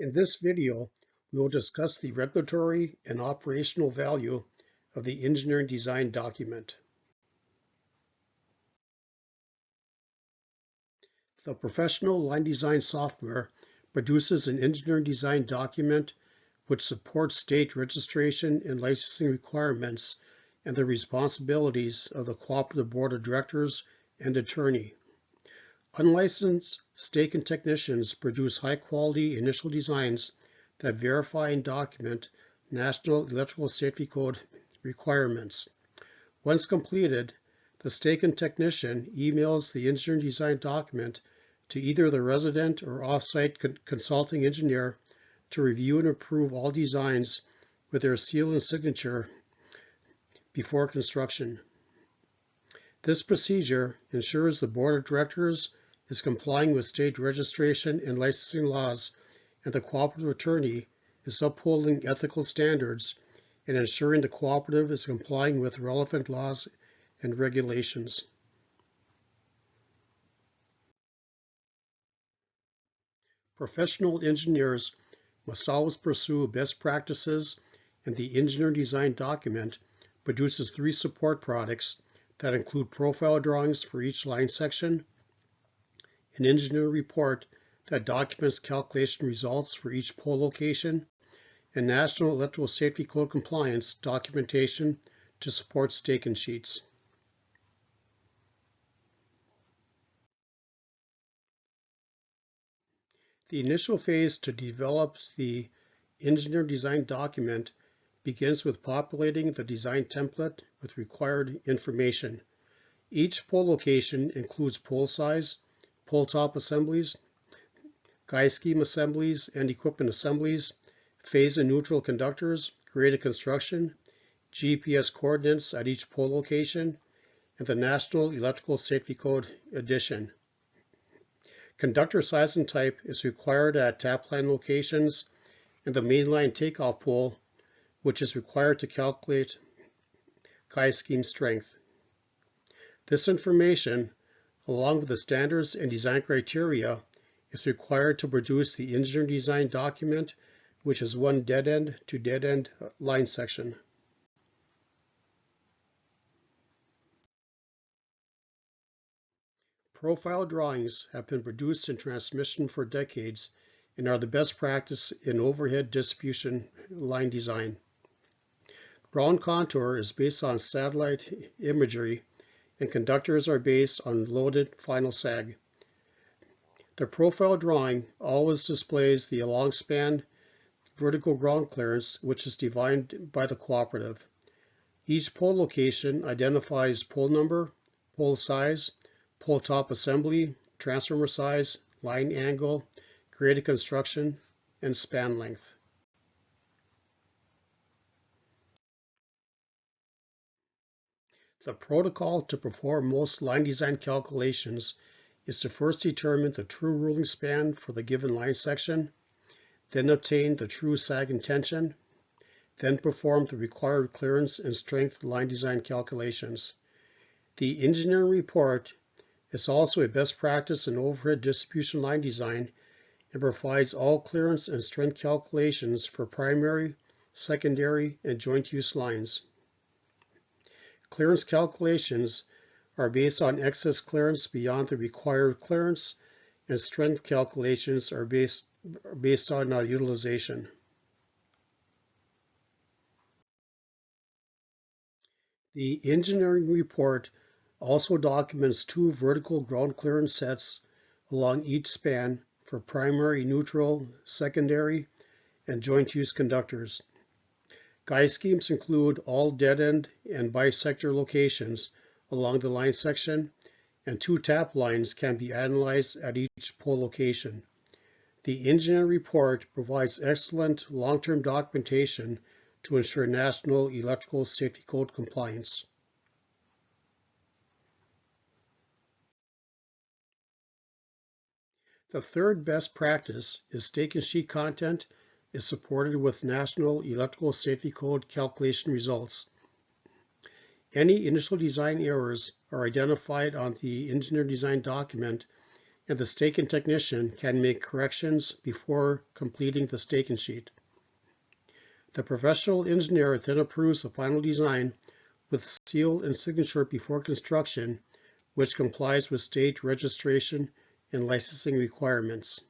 In this video, we will discuss the regulatory and operational value of the engineering design document. The professional line design software produces an engineering design document which supports state registration and licensing requirements and the responsibilities of the cooperative board of directors and attorney. Unlicensed stake and technicians produce high-quality initial designs that verify and document National Electrical Safety Code requirements. Once completed, the stake and technician emails the engineering design document to either the resident or off-site consulting engineer to review and approve all designs with their seal and signature before construction. This procedure ensures the board of directors is complying with state registration and licensing laws, and the cooperative attorney is upholding ethical standards and ensuring the cooperative is complying with relevant laws and regulations. Professional engineers must always pursue best practices, and the engineering design document produces 3 support products that include profile drawings for each line section, an engineering report that documents calculation results for each pole location, and National Electrical Safety Code compliance documentation to support stake-in sheets. The initial phase to develop the engineer design document begins with populating the design template with required information. Each pole location includes pole size, pole top assemblies, guy scheme assemblies and equipment assemblies, phase and neutral conductors, grade of construction, GPS coordinates at each pole location, and the National Electrical Safety Code edition. Conductor size and type is required at tap line locations and the mainline takeoff pole, which is required to calculate guy scheme strength. This information, along with the standards and design criteria, is required to produce the engineering design document, which is one dead-end to dead-end line section. Profile drawings have been produced in transmission for decades and are the best practice in overhead distribution line design. Ground contour is based on satellite imagery, and conductors are based on loaded final sag. The profile drawing always displays the long-span vertical ground clearance, which is defined by the cooperative. Each pole location identifies pole number, pole size, pole top assembly, transformer size, line angle, grade of construction, and span length. The protocol to perform most line design calculations is to first determine the true ruling span for the given line section, then obtain the true sag and tension, then perform the required clearance and strength line design calculations. The engineering report is also a best practice in overhead distribution line design and provides all clearance and strength calculations for primary, secondary, and joint use lines. Clearance calculations are based on excess clearance beyond the required clearance, and strength calculations are based on utilization. The engineering report also documents 2 vertical ground clearance sets along each span for primary, neutral, secondary, and joint use conductors. Guy schemes include all dead-end and bisector locations along the line section, and 2 tap lines can be analyzed at each pole location. The engineering report provides excellent long-term documentation to ensure National Electrical Safety Code compliance. The third best practice is stake and sheet content is supported with National Electrical Safety Code calculation results. Any initial design errors are identified on the engineer design document and the staking technician can make corrections before completing the staking sheet. The professional engineer then approves the final design with seal and signature before construction, which complies with state registration and licensing requirements.